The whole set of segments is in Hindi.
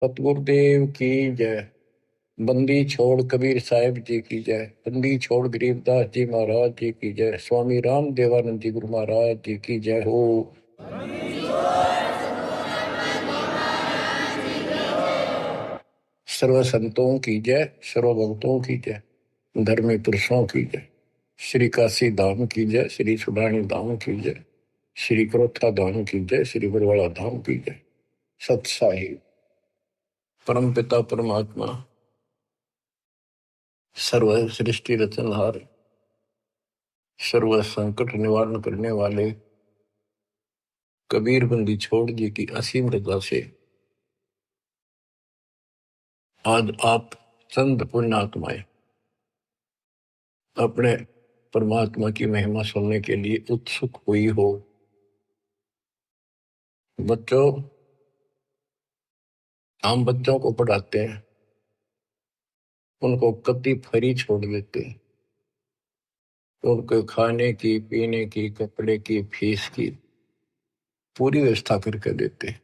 सतगुरुदेव की जय। बंदी छोड़ कबीर साहिब जी की जय। बंदी छोड़ गरीबदास जी महाराज जी की जय। स्वामी राम देवानंद जी गुरु महाराज जी की जय हो। सर्व संतों की जय, सर्व भक्तों की जय, धर्मी पुरुषों की जय। श्री काशी धाम की जय, श्री सुडानी धाम की जय, श्री क्रोथा धाम की जय, श्री बरवाड़ा धाम की जय। सत साहिब परम पिता परमात्मा सर्व सृष्टि रचनहार, सर्व संकट निवारण करने वाले कबीर बंदी छोड़ जी की असीम रजा से आज आप चंद पुण्यात्माएं अपने परमात्मा की महिमा सुनने के लिए उत्सुक हुई हो। बच्चों, हम बच्चों को पढ़ाते हैं, उनको कति फ्री छोड़ देते हैं, उनको खाने की, पीने की, कपड़े की, फीस की पूरी व्यवस्था करके देते हैं।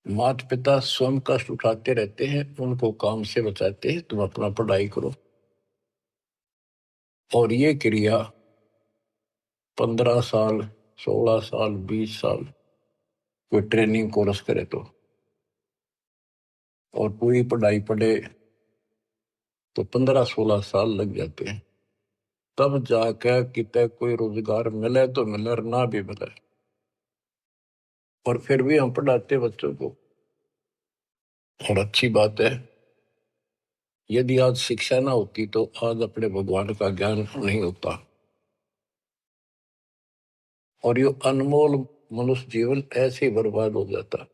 माता पिता स्वयं कष्ट उठाते रहते हैं, उनको काम से बचाते हैं, तुम अपना पढ़ाई करो। और ये क्रिया 15 साल, 16 साल, 20 साल कोई ट्रेनिंग कोर्स करे तो, और पूरी पढ़ाई पढ़े तो 15-16 साल लग जाते हैं। तब जाकर कितने कोई रोजगार मिले तो मिले और ना भी मिले। और फिर भी हम पढ़ाते बच्चों को। और अच्छी बात है, यदि आज शिक्षा ना होती तो आज अपने भगवान का ज्ञान नहीं होता और ये अनमोल मनुष्य जीवन ऐसे ही बर्बाद हो जाता।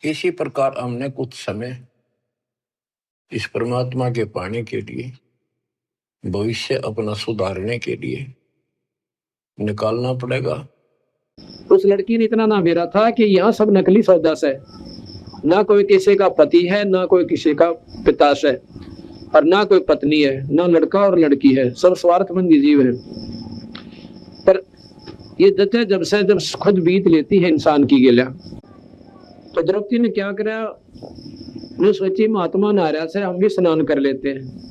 इसी प्रकार हमने कुछ समय इस परमात्मा के पाने के लिए, भविष्य अपना सुधारने के लिए निकालना पड़ेगा। उस लड़की ने इतना ना मेरा था कि यहाँ सब नकली सौदा है, ना कोई किसी का पति है, ना कोई किसी का पिता है, और ना कोई पत्नी है, ना लड़का और लड़की है, सब स्वार्थमंदी जीव है। पर ये दत्ते जब से जब खुद बीत लेती है इंसान की गिला, तो द्रौपदी ने क्या करा, ने सोची महात्मा नारा से हम भी स्नान कर लेते हैं।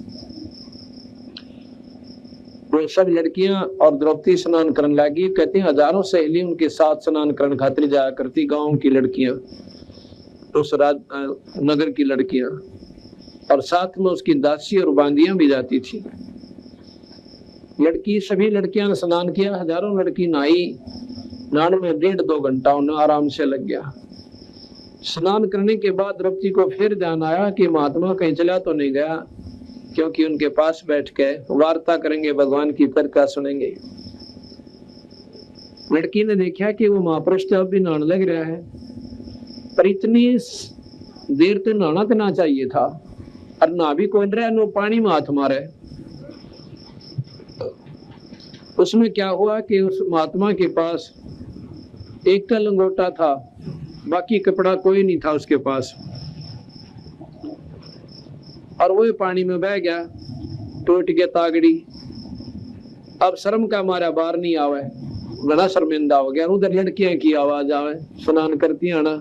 वो सब लड़कियां और द्रौपदी स्नान करने लगी। कहती हजारों सहेली उनके साथ स्नान करने खातिर जाया करती, गांव की लड़कियां, उस नगर की लड़कियां, और साथ में उसकी दासी और बांदियां भी जाती थी। लड़की सभी लड़कियां ने स्नान किया, हजारों लड़की नहाई। नहाने में 1.5-2 घंटा उन्हें आराम से लग गया। स्नान करने के बाद द्रौपदी को फिर ध्यान आया कि महात्मा कहीं चला तो नहीं गया, क्योंकि उनके पास बैठ के वार्ता करेंगे, भगवान की तर्का सुनेंगे। लड़की ने देखा कि वो महापुरुष तो अब भी नहाने लग रहा है, पर इतनी देर तो नहाना तो ना चाहिए था, और ना भी कोई रहा, नो पानी में हाथ मारे। उसमें क्या हुआ कि उस महात्मा के पास एक का लंगोटा था, बाकी कपड़ा कोई नहीं था उसके पास, और वो पानी में बह गया, टूट गया तागड़ी। अब शर्म का मारा बाहर नहीं आवे, बड़ा शर्मिंदा हो गया। उधर लड़कियां की आवाज आवे, स्नान करती आना,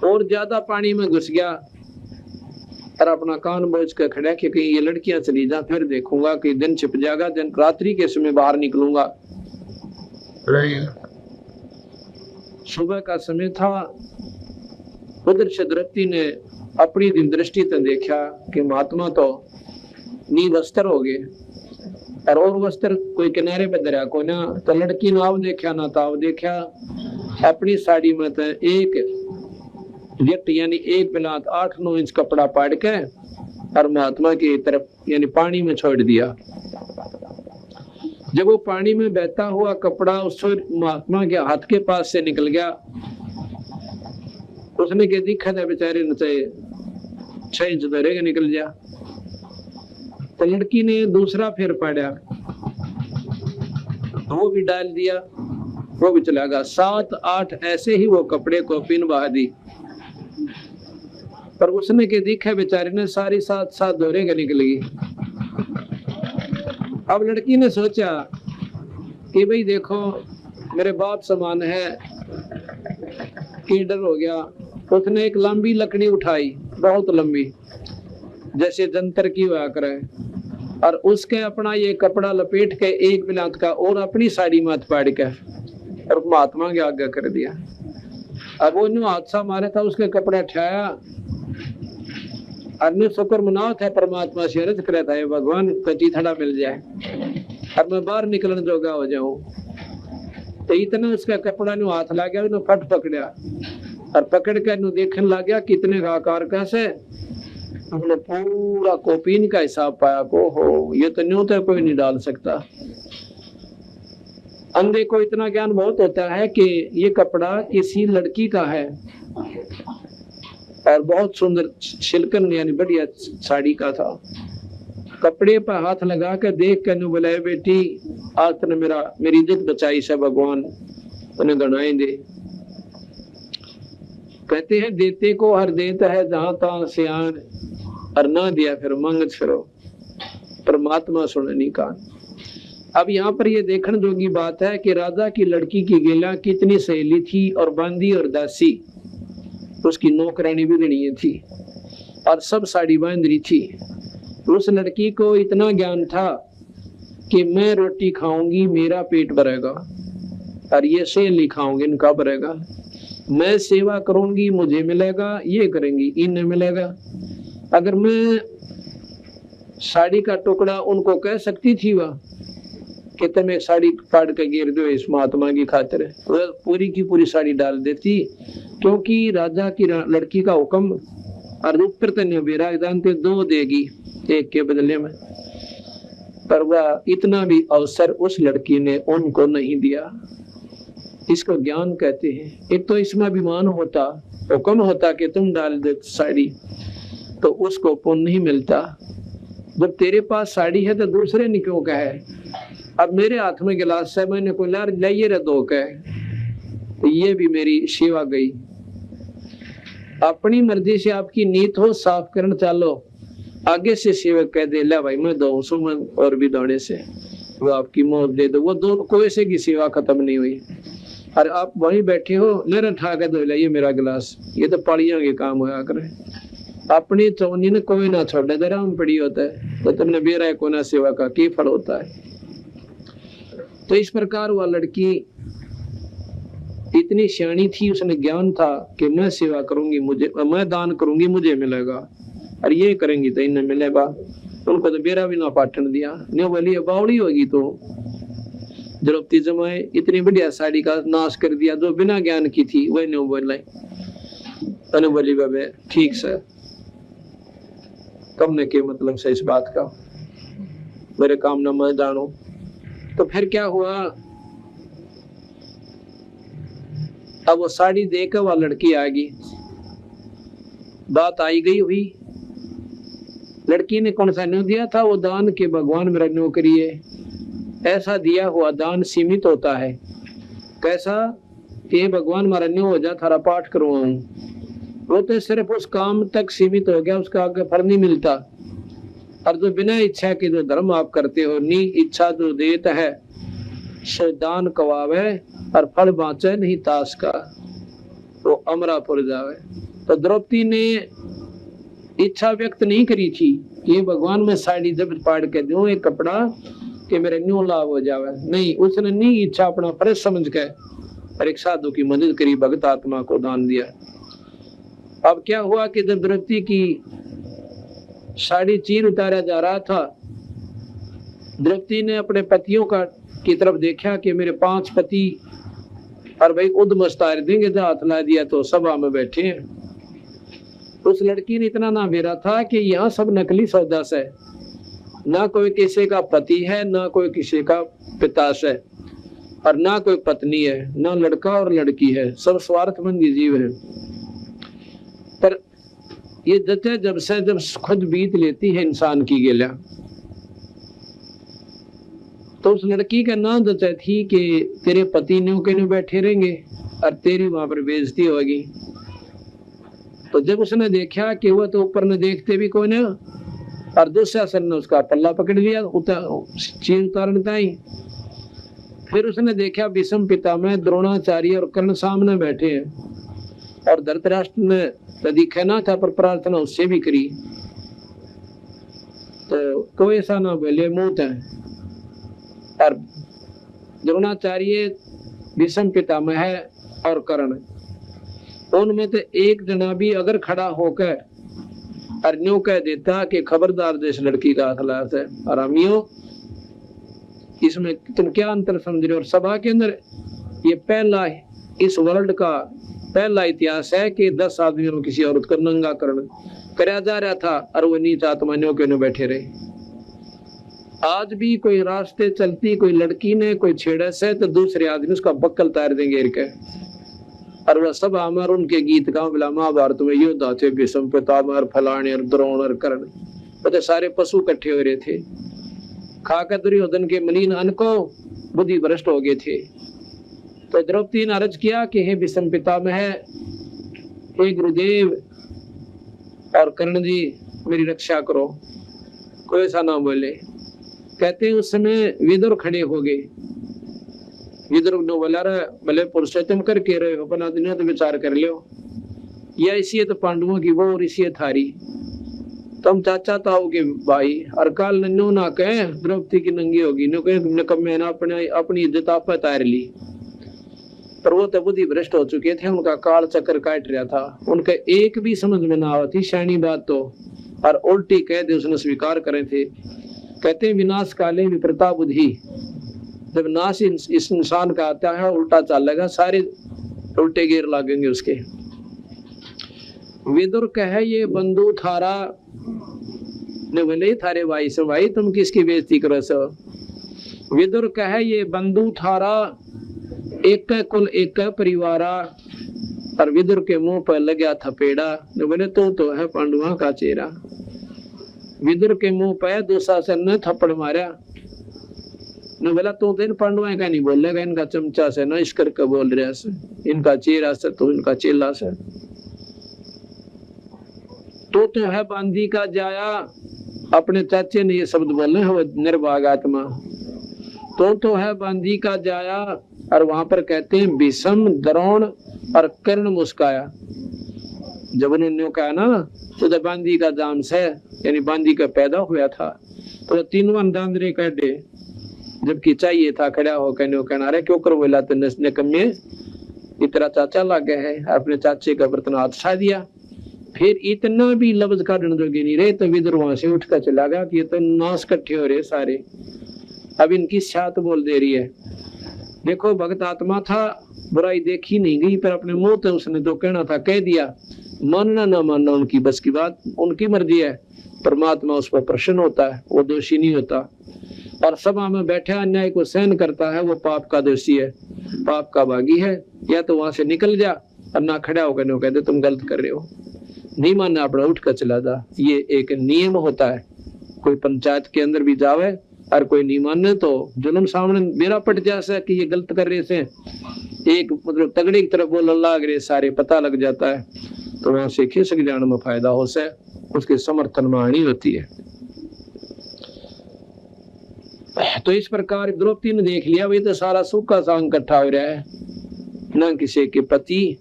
और ज्यादा पानी में घुस गया, और अपना कान बोझ कर खड़ा कि कहीं ये लड़कियां चली जा, फिर देखूंगा कि दिन छिप जाएगा, दिन रात्रि के समय बाहर निकलूंगा। सुबह का समय था। उधर से द्रौपदी ने अपनी दिन दृष्टि से देखा कि महात्मा तो निवस्त्र हो गए, और वस्त्र कोई किनारे पे दरिया को ना, तो लड़की ने अब देखा ना ताव देखा, अपनी साड़ी में तो एक व्यक्ति यानी एक बिलात 8-9 इंच कपड़ा पाड़ के और महात्मा की तरफ यानी पानी में छोड़ दिया। जब वो पानी में बहता हुआ कपड़ा उस महात्मा के हाथ के पास से निकल गया, उसने क्या दिखा था बेचारे ने 6 इंच दरेगा निकल गया। तो लड़की ने दूसरा फिर पाड़ा, वो भी डाल दिया, वो भी चला गया। 7-8 ऐसे ही वो कपड़े को पिन बहा दी, पर उसने के दिखा बेचारे ने सारी 7 दौरेगा निकल गई। अब लड़की ने सोचा कि भाई देखो मेरे बाप समान है, कि डर हो गया। उसने एक लंबी लकड़ी उठाई, बहुत लंबी, जैसे जंतर की हुआ करे, और उसके अपना ये कपड़ा लपेट के एक बिलात का और अपनी साड़ी माथ पाड़ के और महात्मा के आगे कर दिया। अब वो हादसा मारा था, उसके कपड़ा उठाया, अन्य शुक्र मनाओ था, परमात्मा से अर्ज करे था भगवान कची थड़ा मिल जाए और मैं बाहर निकलने जोगा हो जाऊं। तो इतना उसका कपड़ा नु हाथ ला गया, उन्हें फट पकड़ा और पकड़ के नु देखने लग गया कितने का आकार कैसे। हमने पूरा कोपीन का हिसाब पाया को हो, ये तो न्यू तो कोई नहीं डाल सकता। अंधे को इतना ज्ञान बहुत होता है कि ये कपड़ा किसी लड़की का है और बहुत सुंदर सिल्कन यानी बढ़िया साड़ी का था। कपड़े पर हाथ लगा कर देख कर बोला, बेटी आज तूने मेरी इज्जत बचाई से भगवान उन्हें गणाए दे। कहते हैं देते को हर देता है जहां तहां सियान, और ना दिया फिर मांगत फिरो, परमात्मा सुननी का। अब यहाँ पर ये देखने जोगी बात है कि राजा की लड़की की गेला कितनी सहेली थी और बांदी और दासी, उसकी नौकरानी भी गणी थी और सब साड़ी बांध रही थी। उस लड़की को इतना ज्ञान था कि मैं रोटी खाऊंगी मेरा पेट भरेगा और ये सहेली खाऊंगी इनका भरेगा, मैं सेवा करूंगी मुझे मिलेगा, ये करेंगी इन्हें मिलेगा। अगर मैं साड़ी का टुकड़ा उनको कह सकती थी वह कि तुम्हें साड़ी फाड़ के गिर दो इस महात्मा की खातिर, वह पूरी की पूरी साड़ी डाल देती, क्योंकि राजा की लड़की का हुक्म और ऊपर तने बेरा जानते दो देगी एक के बदले में। पर वह इतना भी अवसर उस लड़की ने उनको नहीं दिया। इसको ज्ञान कहते हैं। एक तो इसमें अभिमान होता, हुक्म होता कि तुम डाल दे साड़ी, तो उसको पुण्य नहीं मिलता। जब तेरे पास साड़ी है तो दूसरे ने क्यों कहे, अब मेरे हाथ में गिलास है, मैंने को लाइए रे दो कहे, तो ये भी मेरी सेवा गई। अपनी मर्जी से आपकी नीयत हो साफ करना चालो, आगे से सेवक कह दे ला भाई मैं दो सुमन और भी दौड़े से वो आपकी मौत दे दो, वो दोनों कोई से की सेवा खत्म नहीं हुई। और आप वहीं बैठे हो लेर उठा के दो लाइए मेरा गिलास, ये तो पड़ियों के काम होया करे। अपनी चौनी ने कोई ना छोड़े दे राम पड़ी होता है, तो तुमने बेरा को ना सेवा का की फल होता है। तो इस प्रकार वह लड़की इतनी सियाणी थी, उसने ज्ञान था कि मैं सेवा करूंगी मुझे, मैं दान करूंगी मुझे मिलेगा, और ये करेंगी तो इन्हें मिलेगा। उनको तो बेरा भी ना पाटन दिया, न्यू बोली बावड़ी होगी तो द्रौपदी जमाए इतनी बढ़िया साड़ी का नाश कर दिया जो बिना ज्ञान की थी, वही न्यू बोल रहे बोली बाबे ठीक से कम ने के मतलब से इस बात का मेरे काम न मैं जानो। तो फिर क्या हुआ, अब वो साड़ी देकर वह लड़की आ गई, बात आई गई हुई। लड़की ने कौन सा न्यू दिया था, वो दान के भगवान मेरा न्यू करिए। ऐसा दिया हुआ दान सीमित होता है, कैसा कि भगवान मेरा न्यू हो जा थारा पाठ करवाऊं, वो तो सिर्फ उस काम तक सीमित हो गया, उसका आगे फल नहीं मिलता। और जो बिना इच्छा के जो धर्म आप करते हो, नी इच्छा जो देता है सो दान कवावे और फल बाँचे नहीं ताश का, वो अमरापुर जावे। तो द्रौपदी ने इच्छा व्यक्त नहीं करी थी कि भगवान में साड़ी जब पाड़ के दूं एक कपड़ा कि मेरे न्यू लाभ हो जावे, नहीं, उसने नहीं इच्छा अपना फर्ज समझ के और एक साधु की मदद करी, भगत आत्मा को दान दिया। अब क्या हुआ कि जब द्रौपदी की साड़ी चीर उतारा जा रहा था, द्रौपदी ने अपने पतियों का की तरफ देखा कि मेरे 5 पति और भाई उद्मस्तार देंगे, जब हाथ ला दिया तो सभा में बैठे हैं। उस लड़की ने इतना ना मेरा था कि यहाँ सब नकली सौदा से, ना कोई किसी का पति है, ना कोई किसी का पिता से, और ना कोई पत्नी है, ना लड़का और लड़की है, सब स्वार्थमंदी जीव है। पर ये जते जब से जब खुद बीत लेती है इंसान की गेला, तो उस लड़की का नाम जचा थी कि तेरे पति न्यू के न्यू बैठे रहेंगे और तेरी वहां पर बेइज्जती होगी। तो जब उसने देखा कि वह तो ऊपर ने देखते भी कोई नहीं, और दुशासन ने उसका पल्ला पकड़ लिया चीन उतारने ताई। फिर उसने देखा भीष्म पितामह द्रोणाचार्य और कर्ण सामने बैठे हैं, और धृतराष्ट्र ने तो दिखे ना था पर प्रार्थना उससे भी करी, तो कोई ऐसा ना बोले मूत है। और द्रोणाचार्य भीष्म पितामह है और कर्ण, उनमें तो एक जना भी अगर खड़ा होकर और न्यू कह देता कि खबरदार जिस लड़की का अखलाक है आरामियों, इसमें तुम क्या अंतर समझ रहे हो। और सभा के अंदर ये पहला इस वर्ल्ड का पहला इतिहास है कि 10 आदमियों में किसी औरत को नंगा करण कराया जा रहा था और वो नीच आत्मानियों के ने बैठे रहे। आज भी कोई रास्ते चलती कोई लड़की ने कोई छेड़ा से तो दूसरे आदमी उसका बक्कल तार देंगे के, और वह सब अमर उनके गीत का बोला महाभारत में योद्धा थे भीष्म पितामह फलाने और द्रोण और कर्ण, वो सारे पशु इकट्ठे हो रहे थे। खाकर दुर्योधन के मलिन अन्न को बुद्धि भ्रष्ट हो गए थे। तो द्रौपदी ने अर्ज किया कि हे भीष्म पितामह, हे गुरुदेव और कर्ण जी मेरी रक्षा करो। कोई ऐसा ना बोले। कहते हैं उस समय विदुर खड़े हो गए। विदुर ने बोला भले पुरुषोत्तम करके रहे हो अपना दिन तो विचार कर लो, या इसी तो पांडवों की वो और इसी थारी, तुम चाचा ताओ के भाई और काल नन्नू ना कहे द्रौपदी की नंगी होगी नो कहे निकम्मे ना अपनी इज्जत आप तार ली। पर वो तो बुद्धि भ्रष्ट हो चुके थे, उनका काल चक्कर काट रहा था, उनके एक भी समझ में ना आती शानी बात तो, और उल्टी कह दे उसने स्वीकार करे थे। कहते विनाश काले विपरीता बुद्धि, जब नाश इस इंसान का आता है उल्टा चलेगा, सारे उल्टे गिर लगेंगे उसके। विदुर कहे ये बंधु थारा ने बोले थारे भाई से भाई तुम किसकी बेइज्जती करो सो। विदुर कहे ये बंधु थारा एक कुल एक परिवारा, और विदुर के मुंह पर लगा थपेड़ा ने बोले तो है पांडुआ का चेहरा। विदुर के मुंह पर दुशासन ने थप्पड़ मारा ने बोला तो इन पांडुआ का नहीं बोलेगा, इनका चमचा से ना इस करके बोल रहा से, इनका चेहरा से तो इनका चेला से। तो है बांधी का जाया, अपने चाचे ने ये शब्द बोले हो निर्भाग आत्मा, तो है बांधी का जाया। और वहां पर कहते हैं भीष्म द्रोण और कर्ण मुस्काया। जब उन्होंने कहा ना तो बांधी का जाम से यानी बांधी का पैदा हुआ था, तो तीनों अंधांधरे कटे, जबकि चाहिए था खड़ा हो कहना अरे क्यों कर बोला तो नसने कमे इतना चाचा लग गया है, अपने चाचे का बर्तन हाथ छा दिया। फिर इतना भी लफ्ज काटने जोगे नहीं रहे, तो विदुर वहां से उठकर चला गया कि ये तो नाश इकट्ठे हो रहे सारे, अब इनकी छात बोल दे रही है। देखो भगत आत्मा था, बुराई देखी नहीं गई, पर अपने मुंह से उसने जो कहना था कह दिया। मानना ना मानना उनकी बस की बात, उनकी मर्जी है। परमात्मा उस पर प्रसन्न होता है, वो दोषी नहीं होता। और सभा में बैठे अन्याय को सहन करता है, वो पाप का दोषी है, पाप का भागी है। या तो वहां से निकल जा और ना खड़ा होकर नहीं कहते तुम गलत कर रहे हो, नहीं मानना अपना उठ कर चला जा। ये एक नियम होता है, कोई पंचायत के अंदर भी जावे और कोई नहीं माने तो जुल्म सामने मेरा पट जाए कि ये गलत कर रहे से, एक मतलब तगड़े की तरफ बोलने लग रहे सारे पता लग जाता है, तो वहां से खिसक जाने में फायदा हो से उसके समर्थन में आनी होती है। तो इस प्रकार द्रौपदी ने देख लिया वही तो सारा सूखा सांग इकट्ठा हो रहा है, न किसी के पति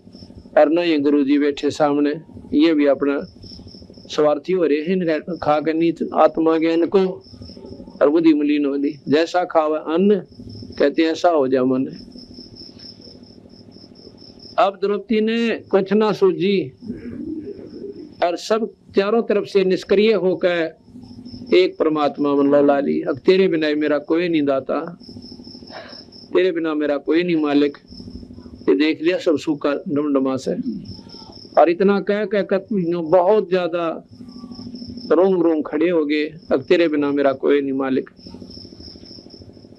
और न ये गुरु जी बैठे सामने, ये भी अपना स्वार्थी हो रहे हैं, खा कर नीच आत्मा ज्ञान को और बुद्धि मलिन हो दी। जैसा खावा अन्न कहते हैं ऐसा हो जा मन। अब द्रौपदी ने कुछ ना सूझी और सब चारों तरफ से निष्क्रिय होकर एक परमात्मा मन लौला ली। अब तेरे बिना मेरा कोई नहीं दाता, तेरे बिना मेरा कोई नहीं मालिक। ये देख लिया सब सूखा डमडमा से, और इतना कह बहुत ज्यादा रोम रोम खड़े हो गए। अब तेरे बिना मेरा कोई नहीं मालिक।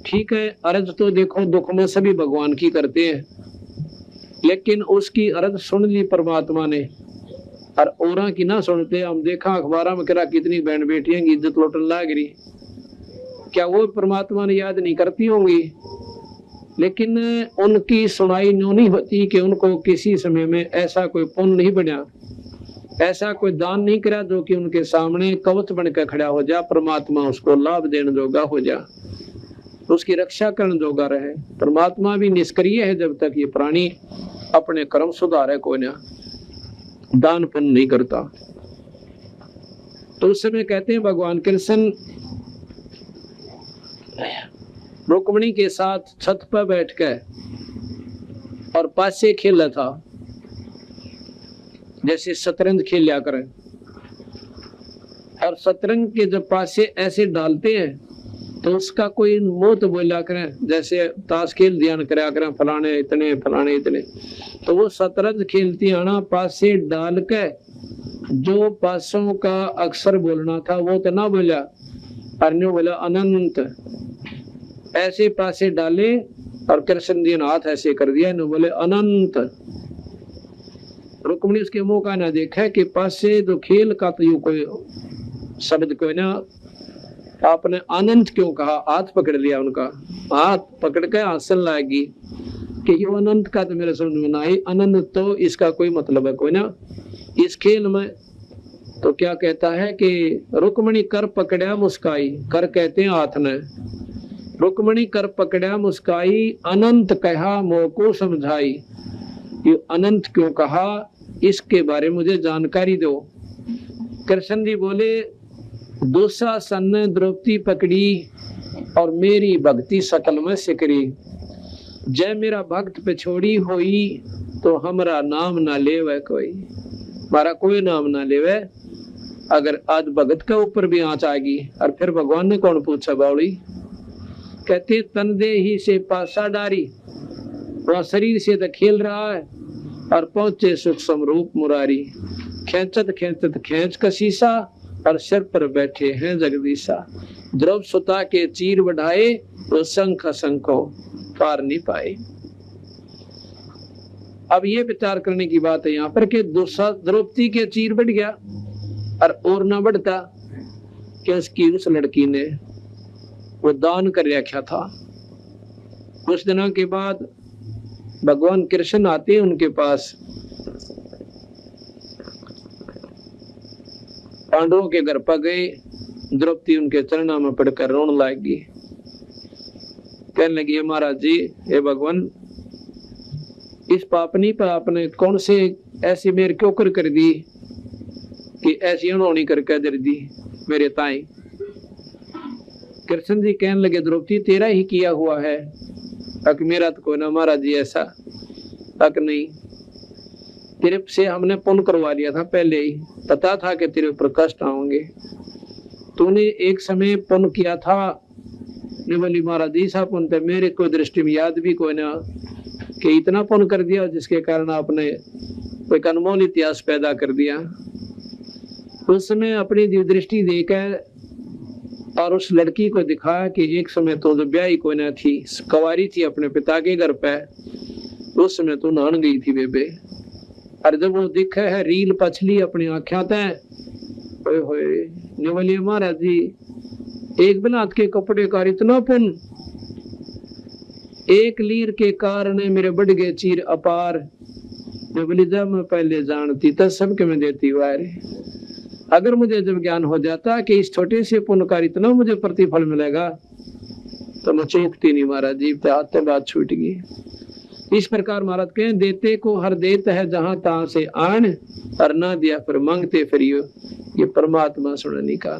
ठीक है, अर्ज तो देखो दुख में सभी भगवान की करते हैं, लेकिन उसकी अर्ज सुन ली परमात्मा ने और औरा की ना सुनते। हम देखा अखबार में करा कितनी बहन बेटियां की इज्जत लौटन लाग रही, क्या वो परमात्मा ने याद नहीं करती होंगी? लेकिन उनकी सुनाई न्यों नहीं होती कि उनको किसी समय में ऐसा कोई पुण्य नहीं बना, ऐसा कोई दान नहीं करा जो कि उनके सामने कवच बनकर खड़ा हो जा, परमात्मा उसको लाभ देने जोगा हो जा, उसकी रक्षा करने जोगा रहे। परमात्मा भी निष्क्रिय है जब तक ये प्राणी अपने कर्म सुधारे को ना। दान पुण्य नहीं करता। तो उस समय कहते हैं भगवान कृष्ण रुक्मिणी के साथ छत पर बैठ कर और पासे खेला था, जैसे शतरंज खेल लिया करें। और शतरंज के जब पासे ऐसे डालते हैं तो उसका कोई मोह तो बोला करें, जैसे ताश खेल ध्यान करा करें फलाने इतने। तो वो शतरंज खेलती आना पासे डाल के जो पासों का अक्षर बोलना था वो तो ना बोला, अन्य बोला अनंत। ऐसे पासे डाले और कृष्ण जी ने हाथ ऐसे कर दिया, इन्होंने बोले अनंत। रुक्मिणी उसके मुंह का ना देखा कि पासे जो खेल का तो यूं कोई शब्द कोई ना, आपने अनंत क्यों कहा? हाथ पकड़ लिया उनका, हाथ पकड़ के हंसन लगी कि ये अनंत का तो मेरे समझ में ना आई, अनंत तो इसका कोई मतलब है कोई ना इस खेल में। तो क्या कहता है कि रुक्मिणी कर पकड़ा मुस्काई, कर कहते हैं हाथ ने, रुक्मिणी कर पकड़ा मुस्काई, अनंत कहा मोह को समझाई। ये अनंत क्यों कहा, इसके बारे में मुझे जानकारी दो। कृष्ण जी बोले दुशासन ने द्रौपदी पकड़ी और मेरी भक्ति सकल में सिकरी। जय मेरा भक्त पे छोड़ी होई तो हमारा नाम ना लेवे कोई, हमारा कोई नाम ना लेवे। अगर आज भगत के ऊपर भी आंच आ गई, और फिर भगवान ने कौन पूछा बावड़ी? कहते तन दे ही से पासा डारी, वह शरीर से तो खेल रहा है और पहुंचे सुख समरूप मुरारी। खेचत खेचत खेच का शीशा और सिर पर बैठे हैं जगदीशा। द्रव सुता के चीर बढ़ाए तो शंख शंखो पार नहीं पाए। अब ये विचार करने की बात है यहाँ पर कि द्रौपदी के चीर बढ़ गया और ना बढ़ता कि उसकी उस लड़की ने वो दान कर रखा था। कुछ दिनों के बाद भगवान कृष्ण आते हैं उनके पास, पांडवों के घर पर गए, द्रौपदी उनके चरणों में पड़कर रोने लगी, कहने लगी महाराज जी, हे भगवान, इस पापनी पर आपने कौन से ऐसी मेरे क्यों कर दी कि ऐसी अनहोनी करके दे दी मेरे ताई। कृष्ण जी कहने लगे द्रौपदी तेरा ही किया हुआ है, तक मेरा तो कोई ना महाराज जी ऐसा तक नहीं, तेरे से हमने पुण्य करवा लिया था पहले ही, पता था कि तेरे ऊपर कष्ट आएंगे। तूने एक समय पुण्य किया था, बोली महाराज जी सा पुण्य तो मेरे को दृष्टि में याद भी कोई ना कि इतना पुण्य कर दिया जिसके कारण आपने कोई अनमोल इतिहास पैदा कर दिया। उस समय अपनी दृष्टि देकर और उस लड़की को दिखाया कि एक समय तो जो ब्याही कोई ना थी, कुंवारी थी अपने पिता के घर पे, उस समय तो नहान गई थी बेबे। और जब वो दिखा है रील पछली अपनी आँखें तय बोली महाराज जी एक बिलात के कपड़े का इतना पुण्य, एक लीर के कारण मेरे बढ़ गए चीर अपार। बोली जब मैं पहले जानती तब सबके मैं देती वारे, अगर मुझे जब ज्ञान हो जाता कि इस छोटे से पुण्य का इतना मुझे प्रतिफल मिलेगा तो मैं चेतती नहीं महाराज जी, हाथ बात छूट गई। इस प्रकार महाराज कहें देते को हर देत है जहां तहां से आन, और ना दिया फिर मांगते फिरियो, ये परमात्मा सुनने का।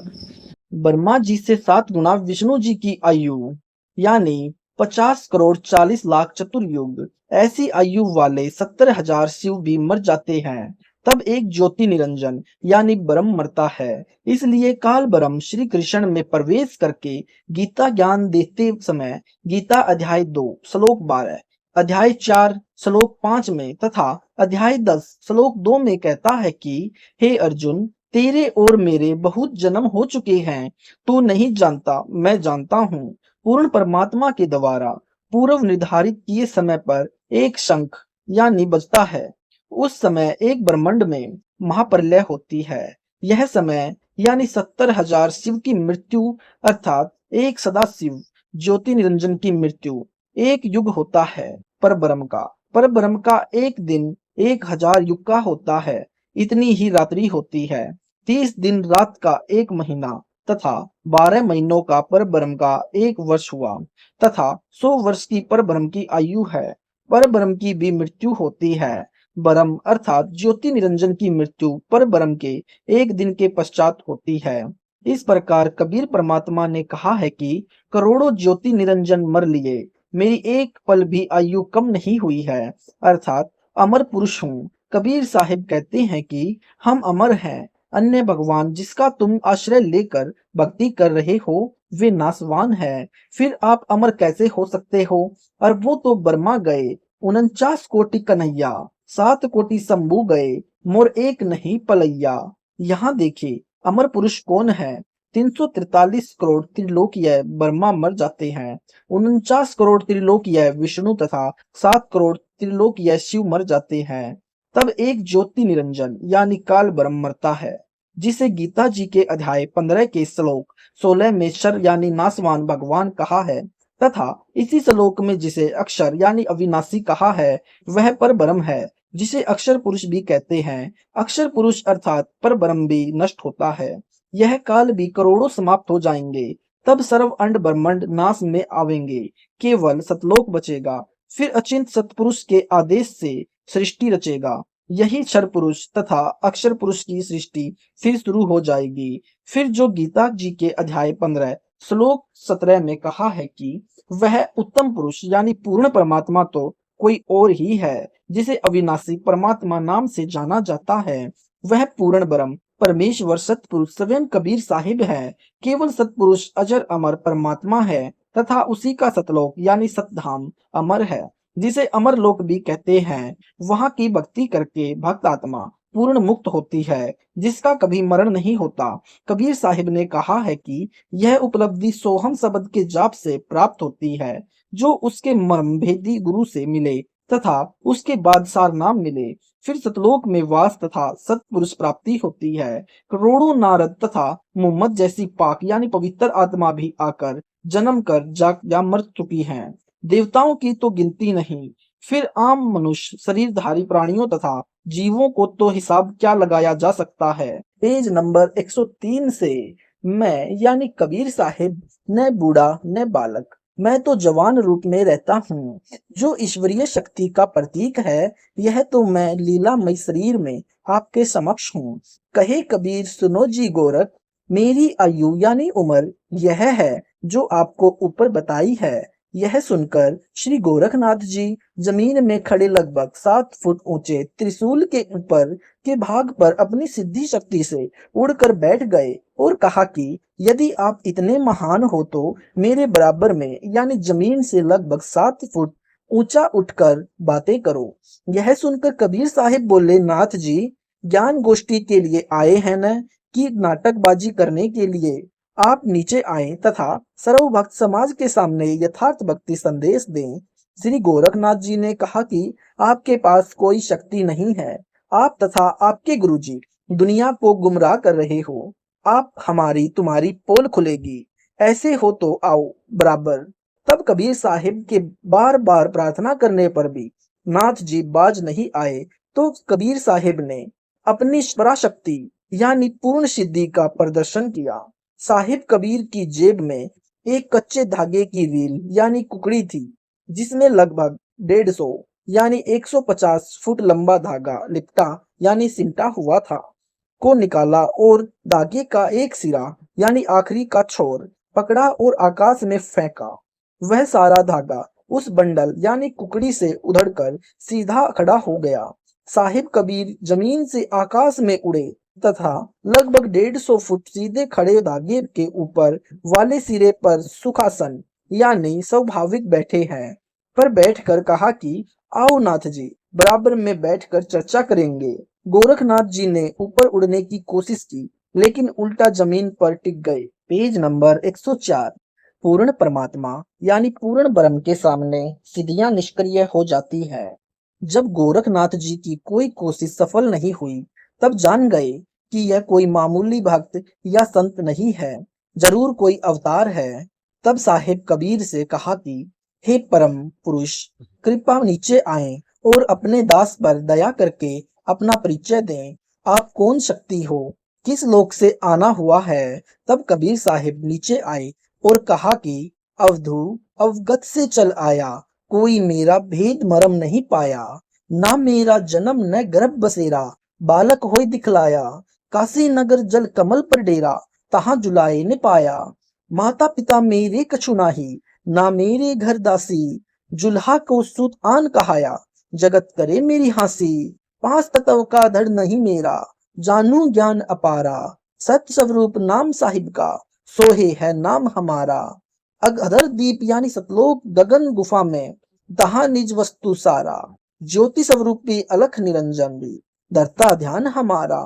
ब्रह्मा जी से 7 गुना विष्णु जी की आयु यानी 50 करोड़ 40 लाख चतुर्युग, ऐसी आयु वाले 70,000 शिव भी मर जाते हैं, तब एक ज्योति निरंजन यानी ब्रह्म मरता है। इसलिए काल ब्रह्म श्री कृष्ण में प्रवेश करके गीता ज्ञान देते समय गीता अध्याय 2 श्लोक 12, अध्याय 4 श्लोक 5 में तथा अध्याय 10 श्लोक 2 में कहता है कि हे अर्जुन, तेरे और मेरे बहुत जन्म हो चुके हैं, तू नहीं जानता मैं जानता हूँ। पूर्ण परमात्मा के द्वारा पूर्व निर्धारित किए समय पर एक शंख यानी बजता है, उस समय एक ब्रह्मांड में महाप्रलय होती है। यह समय यानी 70,000 शिव की मृत्यु अर्थात एक सदाशिव ज्योति निरंजन की मृत्यु एक युग होता है। पर ब्रह्म का एक दिन 1000 युग का होता है, इतनी ही रात्रि होती है। 30 दिन रात का एक महीना तथा 12 महीनों का पर ब्रह्म का एक वर्ष हुआ तथा 100 वर्ष की पर ब्रह्म की आयु है। पर ब्रह्म की भी मृत्यु होती है, ब्रह्म अर्थात ज्योति निरंजन की मृत्यु पर ब्रह्म के एक दिन के पश्चात होती है। इस प्रकार कबीर परमात्मा ने कहा है कि करोड़ों ज्योति निरंजन मर लिए, मेरी एक पल भी आयु कम नहीं हुई है, अर्थात अमर पुरुष हूँ। कबीर साहिब कहते हैं कि हम अमर हैं, अन्य भगवान जिसका तुम आश्रय लेकर भक्ति कर रहे हो वे नासवान है, फिर आप अमर कैसे हो सकते हो? और वो तो बर्मा गए 49 कोटि कन्हैया, 7 कोटि शंभू गए, मोर एक नहीं पलैया। यहाँ देखिए अमर पुरुष कौन है? 343 करोड़ त्रिलोकीय बर्मा मर जाते हैं, 49 करोड़ त्रिलोकीय विष्णु तथा 7 करोड़ त्रिलोकीय शिव मर जाते हैं। तब एक ज्योति निरंजन यानी काल ब्रह्म मरता है, जिसे गीता जी के अध्याय 15 के श्लोक 16 में शर यानी नासवान भगवान कहा है, तथा इसी श्लोक में जिसे अक्षर यानी अविनाशी कहा है वह पर ब्रह्म है, जिसे अक्षर पुरुष भी कहते हैं। अक्षर पुरुष अर्थात पर ब्रह्म भी नष्ट होता है, यह काल भी करोड़ों समाप्त हो जाएंगे, तब सर्व अंड ब्रह्मांड नाश में आवेंगे, केवल सतलोक बचेगा, फिर अचिंत सतपुरुष के आदेश से सृष्टि रचेगा। यही क्षर पुरुष तथा अक्षर पुरुष की सृष्टि फिर शुरू हो जाएगी। फिर जो गीता जी के अध्याय 15 श्लोक 17 में कहा है कि वह उत्तम पुरुष यानी पूर्ण परमात्मा तो कोई और ही है, जिसे अविनाशी परमात्मा नाम से जाना जाता है, वह पूर्ण ब्रह्म परमेश्वर सतपुरुष स्वयं कबीर साहिब है। केवल सतपुरुष अजर अमर परमात्मा है तथा उसी का सतलोक यानी सतधाम अमर है, जिसे अमर लोक भी कहते हैं। वहां की भक्ति करके भक्त आत्मा पूर्ण मुक्त होती है, जिसका कभी मरण नहीं होता। कबीर साहिब ने कहा है कि यह उपलब्धि सोहम शब्द के जाप से प्राप्त होती है, जो उसके मर्म भेदी गुरु से मिले तथा उसके बाद सार नाम मिले, फिर सतलोक में वास तथा सतपुरुष प्राप्ति होती है। करोड़ों नारद तथा मोहम्मद जैसी पाक यानी पवित्र आत्मा भी आकर जन्म कर जाग या मर चुकी हैं। देवताओं की तो गिनती नहीं, फिर आम मनुष्य शरीरधारी प्राणियों तथा जीवों को तो हिसाब क्या लगाया जा सकता है। पेज नंबर 103 से मैं यानी कबीर साहिब न बूढ़ा न बालक, मैं तो जवान रूप में रहता हूँ, जो ईश्वरीय शक्ति का प्रतीक है, यह तो मैं लीलामय शरीर में आपके समक्ष हूँ। कहे कबीर सुनो जी गोरख, मेरी आयु यानी उम्र यह है जो आपको ऊपर बताई है। यह सुनकर श्री गोरखनाथ जी जमीन में खड़े लगभग 7 फुट ऊंचे त्रिशूल के ऊपर के भाग पर अपनी सिद्धि शक्ति से उड़कर बैठ गए और कहा कि यदि आप इतने महान हो तो मेरे बराबर में यानी जमीन से लगभग 7 फुट ऊंचा उठकर बातें करो। यह सुनकर कबीर साहिब बोले, नाथ जी ज्ञान गोष्ठी के लिए आए हैं न कि नाटकबाजी करने के लिए? आप नीचे आए तथा सर्वभक्त समाज के सामने यथार्थ भक्ति संदेश दें। श्री गोरखनाथ जी ने कहा कि आपके पास कोई शक्ति नहीं है, आप तथा आपके गुरुजी दुनिया को गुमराह कर रहे हो। आप हमारी तुम्हारी पोल खुलेगी, ऐसे हो तो आओ बराबर। तब कबीर साहिब के बार बार प्रार्थना करने पर भी नाथ जी बाज नहीं आए, तो कबीर साहिब ने अपनी पराशक्ति यानी पूर्ण सिद्धि का प्रदर्शन किया। साहिब कबीर की जेब में एक कच्चे धागे की रील यानी कुकड़ी थी, जिसमें लगभग 150 यानी 150 फुट लंबा धागा लिपटा यानी सिमटा हुआ था, को निकाला और धागे का एक सिरा यानी आखिरी का छोर पकड़ा और आकाश में फेंका। वह सारा धागा उस बंडल यानी कुकड़ी से उधड़कर सीधा खड़ा हो गया। साहिब कबीर जमीन से आकाश में उड़े तथा लगभग 150 फुट सीधे खड़े धागे के ऊपर वाले सिरे पर सुखासन यानी स्वाभाविक बैठे हैं, पर बैठकर कहा कि आओ नाथ जी बराबर में बैठकर चर्चा करेंगे। गोरखनाथ जी ने ऊपर उड़ने की कोशिश की, लेकिन उल्टा जमीन पर टिक गए। Page number 104। पूर्ण परमात्मा यानी पूर्ण ब्रह्म के सामने सिद्धियां निष्क्रिय हो जाती है। जब गोरखनाथ जी की कोई कोशिश सफल नहीं हुई, तब जान गए कि यह कोई मामूली भक्त या संत नहीं है, जरूर कोई अवतार है। तब साहिब कबीर से कहा कि हे परम पुरुष, कृपा नीचे आए और अपने दास पर दया करके अपना परिचय दें। आप कौन शक्ति हो, किस लोक से आना हुआ है? तब कबीर साहिब नीचे आए और कहा कि अवधू अवगत से चल आया, कोई मेरा भेद मरम नहीं पाया। ना मेरा जन्म न गर्भ बसेरा, बालक होय दिखलाया, काशी नगर जल कमल पर डेरा, तहां जुलाए ने पाया। माता पिता मेरे कछु नाही, ना मेरे घर दासी, जुल्हा को सुत आन कहाया, जगत करे मेरी हंसी। पांच तत्व का धड़ नहीं मेरा, जानू ज्ञान अपारा, सत्य स्वरूप नाम साहिब का, सोहे है नाम हमारा। अधर दीप यानी सतलोक गगन गुफा में, तहां निज वस्तु सारा, ज्योति स्वरूपी अलख निरंजन भी, धरता ध्यान हमारा।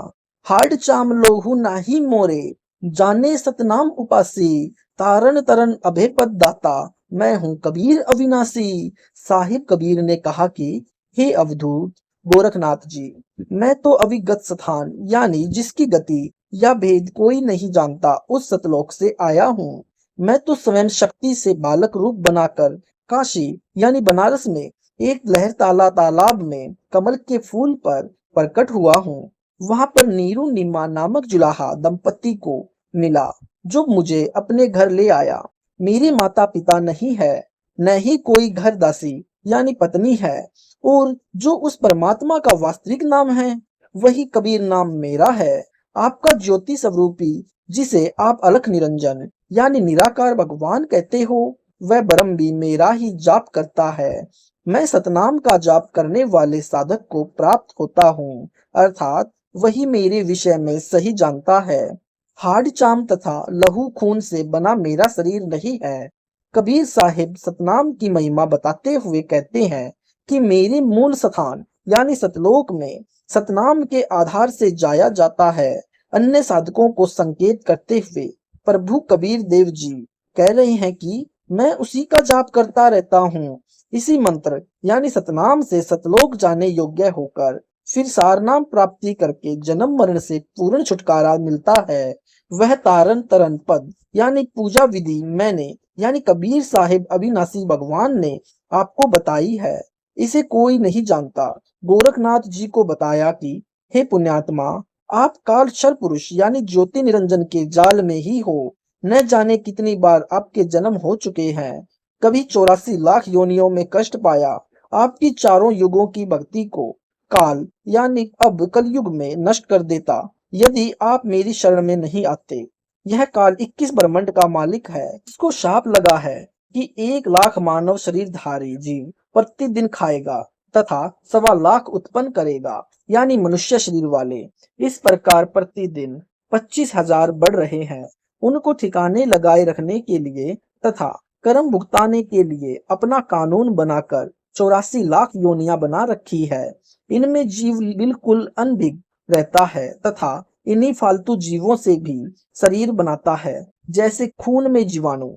हार्ड चाम लोहू नाही मोरे, जाने सतनाम उपासी, तारण तरन अभय पद दाता, मैं हूँ कबीर अविनाशी। साहिब कबीर ने कहा कि हे अवधूत गोरखनाथ जी, मैं तो अविगत स्थान यानी जिसकी गति या भेद कोई नहीं जानता उस सतलोक से आया हूँ। मैं तो स्वयं शक्ति से बालक रूप बनाकर काशी यानी बनारस में एक लहरताला तालाब में कमल के फूल पर प्रकट हुआ हूँ। वहां पर नीरू निम्मा नामक जुलाहा दंपति को मिला जो मुझे अपने घर ले आया। मेरे माता पिता नहीं है, न ही कोई घर दासी यानी पत्नी है, और जो उस परमात्मा का वास्तविक नाम है वही कबीर नाम मेरा है। आपका ज्योति स्वरूपी जिसे आप अलख निरंजन यानी निराकार भगवान कहते हो, वह ब्रह्म भी मेरा ही जाप करता है। मैं सतनाम का जाप करने वाले साधक को प्राप्त होता हूँ, अर्थात वही मेरे विषय में सही जानता है। हाड़ चाम तथा लहू खून से बना मेरा शरीर नहीं है। कबीर साहिब सतनाम की महिमा बताते हुए कहते हैं कि मेरे मूल स्थान यानी सतलोक में सतनाम के आधार से जाया जाता है। अन्य साधकों को संकेत करते हुए प्रभु कबीर देव जी कह रहे हैं कि मैं उसी का जाप करता रहता हूँ। इसी मंत्र यानी सतनाम से सतलोक जाने योग्य होकर फिर सारनाम प्राप्ति करके जन्म मरण से पूर्ण छुटकारा मिलता है। वह तारण तरन पद यानी पूजा विधि मैंने यानी कबीर साहिब अविनाशी भगवान ने आपको बताई है। इसे कोई नहीं जानता। गोरखनाथ जी को बताया कि हे पुण्यात्मा, आप कालक्षर पुरुष यानी ज्योति निरंजन के जाल में ही हो। न जाने कितनी बार आपके जन्म हो चुके हैं। कभी 84 लाख योनियों में कष्ट पाया। आपकी चारों युगों की भक्ति को काल यानी अब कलयुग में नष्ट कर देता यदि आप मेरी शरण में नहीं आते। यह काल 21 ब्रह्मांड का मालिक है। इसको शाप लगा है कि 1 लाख मानव शरीरधारी जीव प्रतिदिन खाएगा तथा 1.25 लाख उत्पन्न करेगा यानी मनुष्य शरीर वाले। इस प्रकार प्रतिदिन 25,000 बढ़ रहे हैं। उनको ठिकाने लगाए रखने के लिए तथा कर्म भुगताने के लिए अपना कानून बनाकर 84 लाख योनियां बना रखी है। इनमें जीव बिल्कुल अनभिज्ञ रहता है तथा इन्हीं फालतू जीवों से भी शरीर बनाता है, जैसे खून में जीवाणु,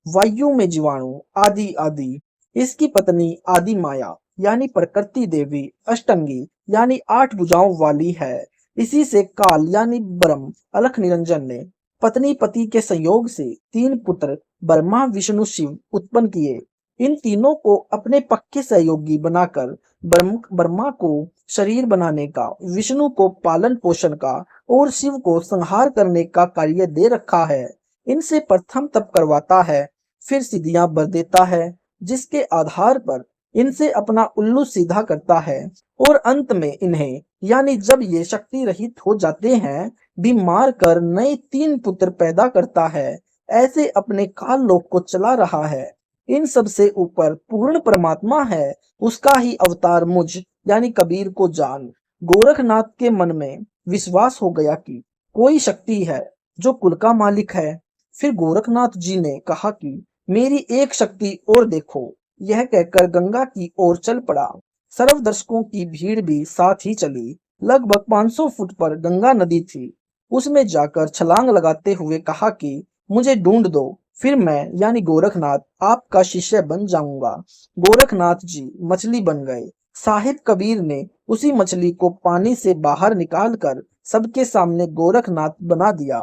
वायु में जीवाणु आदि आदि। इसकी पत्नी आदि माया यानी प्रकृति देवी अष्टंगी यानी 8 भुजाओं वाली है। इसी से काल यानी ब्रह्म अलख निरंजन ने पत्नी पति के संयोग से 3 पुत्र ब्रह्मा विष्णु शिव उत्पन्न किए। इन तीनों को अपने पक्के सहयोगी बनाकर ब्रह्मा को शरीर बनाने का, विष्णु को पालन पोषण का और शिव को संहार करने का कार्य दे रखा है। इनसे प्रथम तप करवाता है, फिर सिद्धियां बर देता है, जिसके आधार पर इनसे अपना उल्लू सीधा करता है और अंत में इन्हें यानी जब ये शक्ति रहित हो जाते हैं भी मार कर नए 3 पुत्र पैदा करता है। ऐसे अपने काल लोक को चला रहा है। इन सब से ऊपर पूर्ण परमात्मा है, उसका ही अवतार मुझ यानी कबीर को जान। गोरखनाथ के मन में विश्वास हो गया कि कोई शक्ति है जो कुल का मालिक है। फिर गोरखनाथ जी ने कहा कि मेरी एक शक्ति और देखो। यह कहकर गंगा की ओर चल पड़ा। सर्व दर्शकों की भीड़ भी साथ ही चली। लगभग 500 फुट पर गंगा नदी थी। उसमें जाकर छलांग लगाते हुए कहा कि मुझे ढूंढ दो, फिर मैं यानी गोरखनाथ आपका शिष्य बन जाऊंगा। गोरखनाथ जी मछली बन गए। साहिब कबीर ने उसी मछली को पानी से बाहर निकालकर सबके सामने गोरखनाथ बना दिया।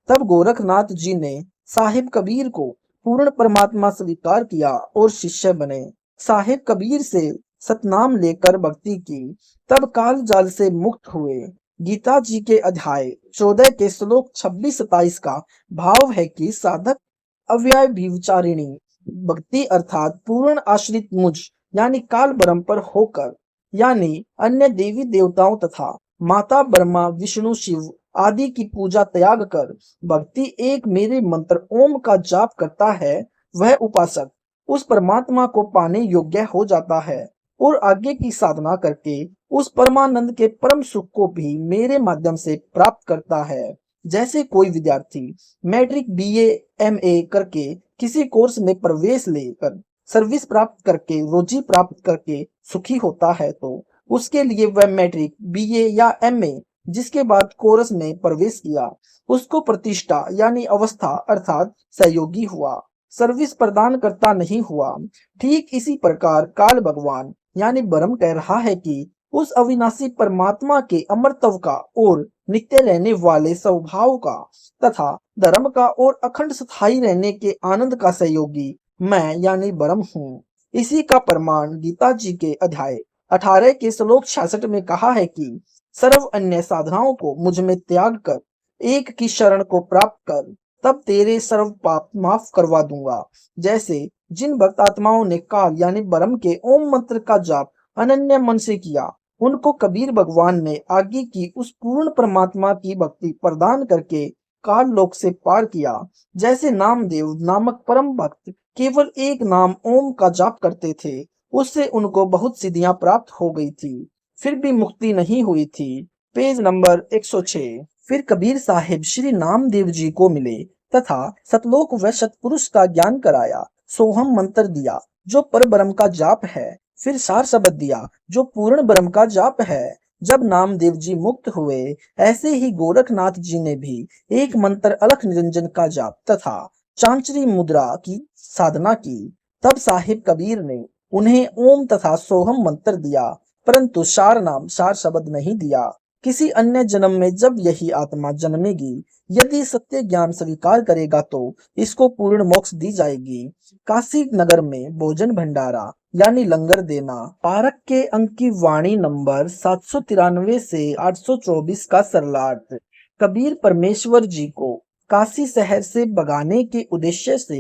तब गोरखनाथ जी ने साहिब कबीर को पूर्ण परमात्मा स्वीकार किया और शिष्य बने। साहिब कबीर से सतनाम लेकर भक्ति की, तब काल जाल से मुक्त हुए। गीता जी के अध्याय 14 के श्लोक 26-27 का भाव है कि साधक अव्यय विचारिणी भक्ति अर्थात पूर्ण आश्रित मुझ यानी काल ब्रह्म पर होकर यानी अन्य देवी देवताओं तथा माता ब्रह्मा विष्णु शिव आदि की पूजा त्याग कर भक्ति एक मेरे मंत्र ओम का जाप करता है, वह उपासक उस परमात्मा को पाने योग्य हो जाता है और आगे की साधना करके उस परमानंद के परम सुख को भी मेरे माध्यम से प्राप्त करता है। जैसे कोई विद्यार्थी मैट्रिक बीए एमए करके किसी कोर्स में प्रवेश लेकर सर्विस प्राप्त करके रोजी प्राप्त करके सुखी होता है, तो उसके लिए वह मैट्रिक बीए या एमए जिसके बाद कोर्स में प्रवेश किया उसको प्रतिष्ठा यानी अवस्था अर्थात सहयोगी हुआ, सर्विस प्रदान करता नहीं हुआ। ठीक इसी प्रकार काल भगवान यानी ब्रह्म कह रहा है कि उस अविनाशी परमात्मा के अमरत्व का और नित्य रहने वाले स्वभाव का तथा धर्म का और अखंड स्थायी रहने के आनंद का सहयोगी मैं यानी ब्रह्म हूँ। इसी का प्रमाण गीता जी के अध्याय 18 के श्लोक 66 में कहा है कि सर्व अन्य साधनाओं को मुझ में त्याग कर एक की शरण को प्राप्त कर, तब तेरे सर्व पाप माफ करवा दूंगा। जैसे जिन भक्त आत्माओं ने काल यानी ब्रह्म के ओम मंत्र का जाप अनन्य मन से किया, उनको कबीर भगवान ने आगे की उस पूर्ण परमात्मा की भक्ति प्रदान करके काल लोक से पार किया। जैसे नामदेव नामक परम भक्त केवल एक नाम ओम का जाप करते थे, उससे उनको बहुत सिद्धियां प्राप्त हो गई थी, फिर भी मुक्ति नहीं हुई थी। Page number 106। फिर कबीर साहिब श्री नामदेव जी को मिले तथा सतलोक व सतपुरुष का ज्ञान कराया। सोहम मंत्र दिया जो पर ब्रह्म का जाप है, फिर सार शब्द दिया जो पूर्ण ब्रह्म का जाप है। जब नामदेव जी मुक्त हुए, ऐसे ही गोरखनाथ जी ने भी एक मंत्र अलख निरंजन का जाप तथा चांचरी मुद्रा की साधना की। तब साहिब कबीर ने उन्हें ओम तथा सोहम मंत्र दिया, परंतु सार नाम सार शब्द नहीं दिया। किसी अन्य जन्म में जब यही आत्मा जन्मेगी, यदि सत्य ज्ञान स्वीकार करेगा तो इसको पूर्ण मोक्ष दी जाएगी। काशी नगर में भोजन भंडारा यानी लंगर देना। पारक के अंक की वाणी नंबर 793 से 824 का सरलार्थ। कबीर परमेश्वर जी को काशी शहर से भगाने के उद्देश्य से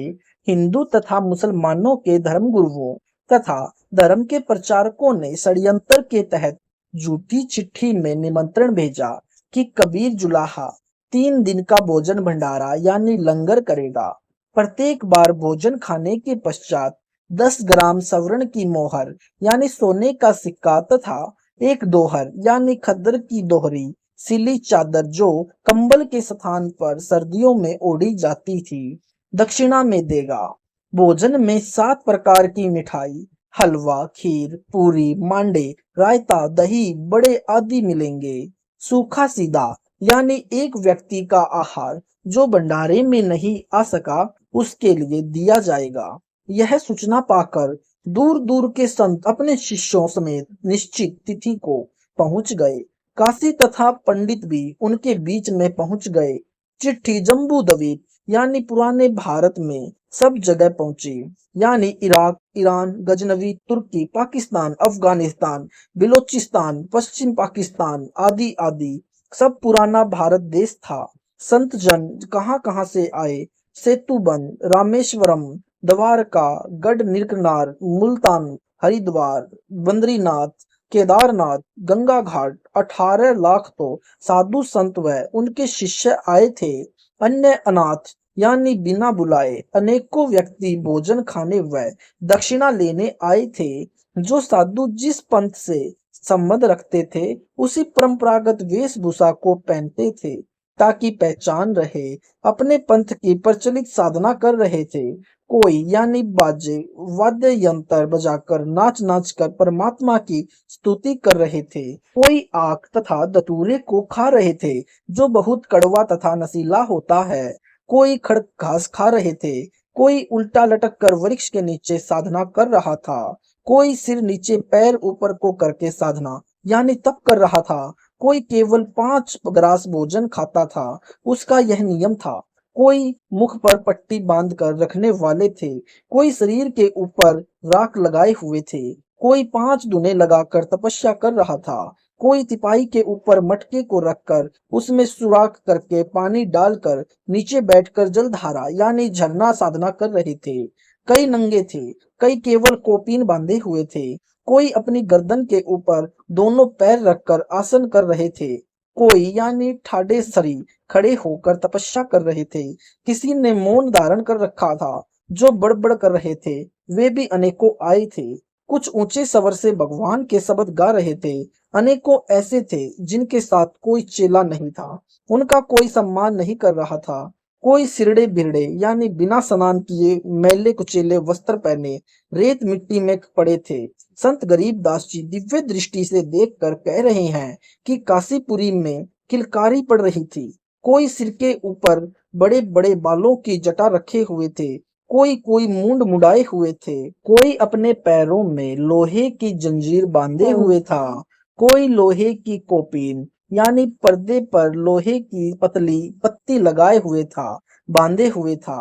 हिंदू तथा मुसलमानों के धर्म गुरुओं तथा धर्म के प्रचारकों ने षड्यंत्र के तहत झूठी चिट्ठी में निमंत्रण भेजा कि कबीर जुलाहा 3 दिन का भोजन भंडारा यानी लंगर करेगा। प्रत्येक बार भोजन खाने के पश्चात 10 ग्राम स्वर्ण की मोहर यानी सोने का सिक्का तथा एक दोहर यानी खद्दर की दोहरी सिली चादर जो कंबल के स्थान पर सर्दियों में ओढ़ी जाती थी, दक्षिणा में देगा। भोजन में 7 प्रकार की मिठाई, हलवा, खीर, पूरी, मांडे, रायता, दही, बड़े आदि मिलेंगे। सूखा सीधा यानी एक व्यक्ति का आहार जो भंडारे में नहीं आ सका उसके लिए दिया जाएगा। यह सूचना पाकर दूर दूर के संत अपने शिष्यों समेत निश्चित तिथि को पहुंच गए। काशी तथा पंडित भी उनके बीच में पहुंच गए। चिट्ठी जम्बू द्वीप यानी पुराने भारत में सब जगह पहुंची, यानी इराक, ईरान, गजनवी, तुर्की, पाकिस्तान, अफगानिस्तान, बिलोचिस्तान, पश्चिम पाकिस्तान आदि आदि सब पुराना भारत देश था। संत जन कहां कहां से आए। सेतुबंद, रामेश्वरम, द्वारका, गढ़ निरकनार, मुल्तान, हरिद्वार, बद्रीनाथ, केदारनाथ, गंगा घाट 18 लाख तो साधु संत व उनके शिष्य आए थे। अन्य अनाथ यानी बिना बुलाए अनेकों व्यक्ति भोजन खाने व दक्षिणा लेने आए थे। जो साधु जिस पंथ से संबंध रखते थे उसी परंपरागत वेशभूषा को पहनते थे ताकि पहचान रहे अपने पंथ की प्रचलित साधना कर रहे थे। कोई यानी बाजे वाद्य यंत्र बजाकर नाच नाच कर परमात्मा की स्तुति कर रहे थे। कोई आक तथा दतूरे को खा रहे थे जो बहुत कड़वा तथा नशीला होता है। कोई खड़ घास खा रहे थे। कोई उल्टा लटक कर वृक्ष के नीचे साधना कर रहा था। कोई सिर नीचे पैर ऊपर को करके साधना यानी तप कर रहा था। कोई केवल 5 ग्रास भोजन खाता था, उसका यह नियम था। कोई मुख पर पट्टी बांध कर रखने वाले थे। कोई शरीर के ऊपर राख लगाए हुए थे। कोई 5 दूने लगाकर तपस्या कर रहा था। कोई तिपाई के ऊपर मटके को रखकर उसमें सुराख करके पानी डालकर नीचे बैठकर जलधारा यानी झरना साधना कर रहे थे। कई नंगे थे, कई केवल कोपीन बांधे हुए थे। कोई अपनी गर्दन के ऊपर दोनों पैर रखकर आसन कर रहे थे, कोई यानी ठाडे सरी खड़े होकर तपस्या कर रहे थे, किसी ने मौन धारण कर रखा था। जो बड़बड़ कर रहे थे वे भी अनेकों आए थे। कुछ ऊंचे स्वर से भगवान के शब्द गा रहे थे। अनेकों ऐसे थे जिनके साथ कोई चेला नहीं था, उनका कोई सम्मान नहीं कर रहा था। कोई सिरड़े बिरड़े यानी बिना स्नान किए मैले कुचेले वस्त्र पहने रेत मिट्टी में पड़े थे। संत गरीबदास जी दिव्य दृष्टि से देखकर कह रहे हैं कि काशीपुरी में किलकारी पड़ रही थी। कोई सिर के ऊपर बड़े बड़े बालों की जटा रखे हुए थे, कोई कोई मूंड मुड़ाए हुए थे, कोई अपने पैरों में लोहे की जंजीर बांधे हुए था, कोई लोहे की कोपीन यानी पर्दे पर लोहे की पतली पत्ती लगाए हुए था, बांधे हुए था,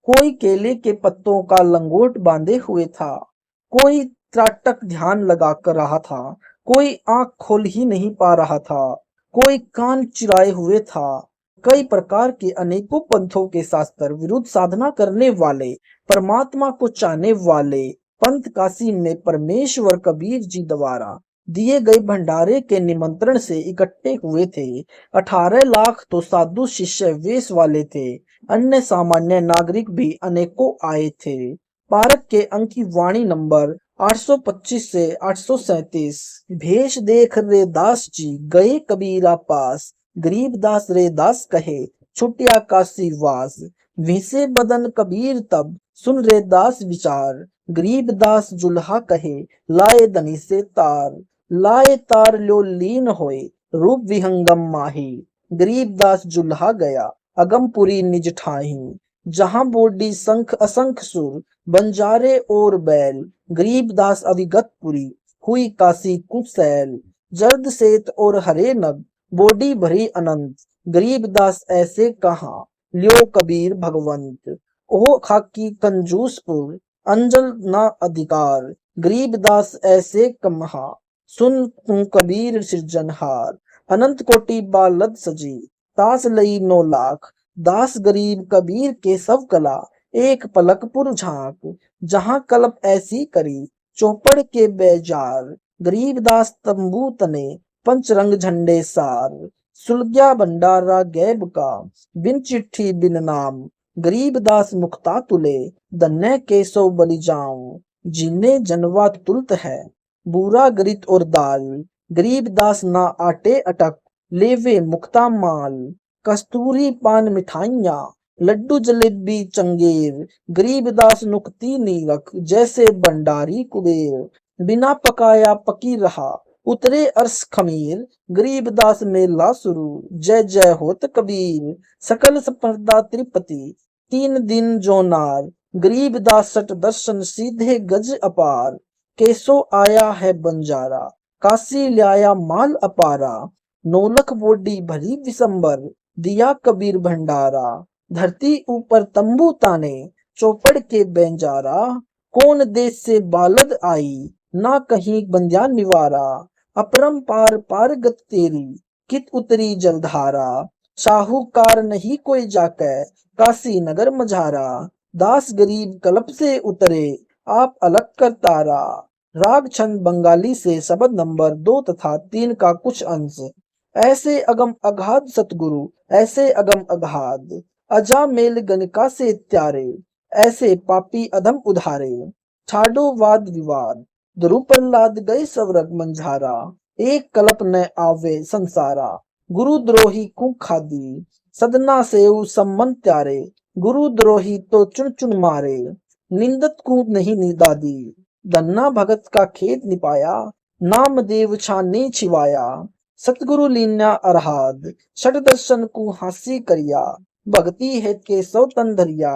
कोई केले के पत्तों का लंगोट बांधे हुए था, कोई त्राटक ध्यान लगा कर रहा था, कोई आंख खोल ही नहीं पा रहा था, कोई कान चिराए हुए था। कई प्रकार के अनेकों पंथों के शास्त्र विरुद्ध साधना करने वाले, परमात्मा को चाहने वाले पंथ काशी में परमेश्वर कबीर जी द्वारा दिए गए भंडारे के निमंत्रण से इकट्ठे हुए थे। 18 लाख तो साधु शिष्य वेश वाले थे, अन्य सामान्य नागरिक भी अनेकों आए थे। पारक के अंक की वाणी नंबर 825 से 837। भेष देख रे दास जी गए कबीरा पास, गरीब दास रे दास कहे छुटिया काशी वास। विसे बदन कबीर तब सुन रे दास विचार, गरीब दास जुल्हा कहे लाए धनी से तार। लाए तार लो लीन होए रूप विहंगम माही, गरीब दास जुल्हा गया अगमपुरी निज ठाही। जहां बोडी संख असंख सुर बंजारे और बैल, गरीब दास अविगतपुरी हुई काशी कुसैल। जर्द सेत और हरे नग बोडी भरी अनंत, गरीब दास ऐसे कहा लियो कबीर भगवंत। ओ खाकी कंजूसपुर अंजल न अधिकार, गरीब दास ऐसे कमहा सुन तू कबीर सृजनहार। अनंत कोटि बालद सजी दास लई 9 लाख, दास गरीब कबीर के सब कला एक पलकपुर झांक। जहां कल्प ऐसी करी चौपड़ के बेजार, गरीब दास तंबू तने पंचरंग झंडे सार। सुलग्या भंडारा गैब का बिन चिट्ठी बिन नाम, गरीब दास मुक्ता तुले धन्य के सौ बलि जाऊं। जिन्हें जनवा तुलत है बूरा गरीत और दाल, गरीब दास ना आटे अटक लेवे मुक्ता माल। कस्तूरी पान मिठाइयां लड्डू जलेबी चंगेर, गरीब दास नुकती नीरख जैसे भंडारी कुबेर। बिना पकाया पकी रहा उतरे अर्श खमीर, गरीब दास मेला शुरू जय जय होत कबीर। सकल संपदा त्रिपति 3 दिन जोनार, गरीब दास सट दर्शन सीधे गज अपार। केसो आया है बंजारा काशी ल्याया माल अपारा, 9 लाख बोडी भरी विसंबर दिया कबीर भंडारा। धरती ऊपर तंबू ताने चौपड़ के बेंजारा, कौन देश से बालद आई ना कहीं बंध्या निवारा। अपरंपार पारगत तेरी कित उतरी जलधारा, साहूकार नहीं कोई जाके काशी नगर मझारा। दास गरीब कल्प से उतरे आप अलग कर तारा। राग छंद बंगाली से शब्द नंबर 2 तथा 3 का कुछ अंश। ऐसे अगम अगाध सतगुरु ऐसे अगम अगाध, अजा मेल गणिका से त्यारे ऐसे पापी अधम उधारे। ठाडो वाद विवाद ध्रुव प्रहलाद गए सवरग मंझारा, एक कल्प न आवे संसारा। गुरु द्रोही कु खादी सदना सेऊ सम्मन त्यारे, गुरु द्रोही तो चुन चुन मारे निंदत को नहीं निदादी। धन्ना भगत का खेत निपाया नाम देव छाने छिवाया, सतगुरु लीन्या अरहाद छठ दर्शन को हासी करिया। भक्ति है के सौ तन धरिया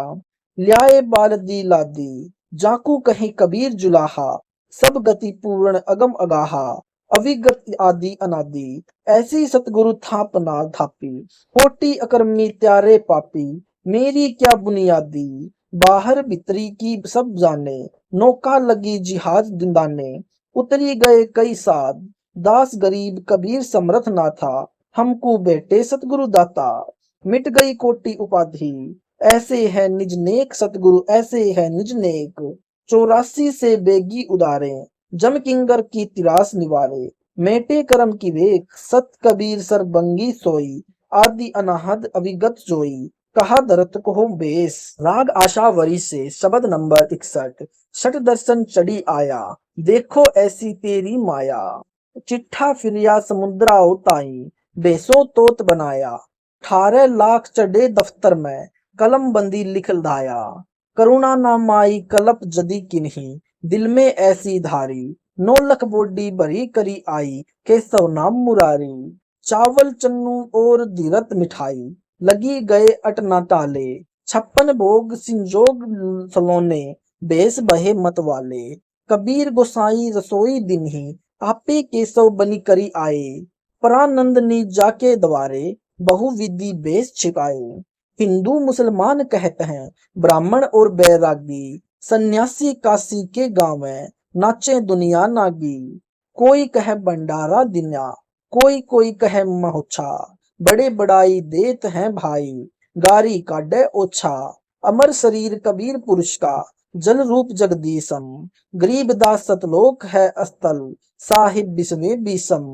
ल्याए बाल दी लादी, जाकू कहीं कबीर जुलाहा सब गति पूर्ण अगम अगाहा। अविगत आदि अनादि ऐसी सतगुरु थापना थापी, कोटि अकर्मी त्यारे पापी मेरी क्या बुनियादी। बाहर भीतरी की सब जाने नौका लगी जिहाज दिंदाने, उतरी गए कई साध दास गरीब कबीर समर्थ ना था। हमको बेटे सतगुरु दाता मिट गई कोटि उपाधि, ऐसे है निज नेक सतगुरु ऐसे है निज नेक। 84 से बेगी उदारे जम किंगर की तिरास निवारे, मेटे करम की रेख, सत कबीर सरबंगी सोई, आदि अनाहद अविगत जोई, कहा दरत को बेस। राग आशावरी से शब्द नंबर 61। छठ दर्शन चढ़ी आया, देखो ऐसी तेरी माया, चिट्ठा फिरिया समुद्राओ ताई, बेसो तोत बनाया, 18 लाख चढ़े दफ्तर में, कलम बंदी लिख दाया, करुणा ना माई कलप जदी किन्हीं, दिल में ऐसी धारी, 9 लख बोडी भरी करी आई, केसव नाम मुरारी, चावल चन्नू और धीरत मिठाई, लगी गए अटना टाले, 56 भोग सिंजोग सलोने, बेस बहे मत वाले, कबीर गोसाई रसोई दिन ही, आपे केसव बनी करी आए, परानंदनी जाके द्वारे, बहुविधि बेस छिपाए। हिंदू मुसलमान कहते हैं, ब्राह्मण और बैरागी, सन्यासी काशी के गांव में, नाचे दुनिया नागी, कोई कहे भंडारा दिन्या, कोई कहे महोछा, बड़े बड़ाई देत हैं भाई, गारी काटे ओछा, अमर शरीर कबीर पुरुष का, जल रूप जगदीशम, गरीब दास सतलोक है अस्तल, साहिब बिस्वे बीसम।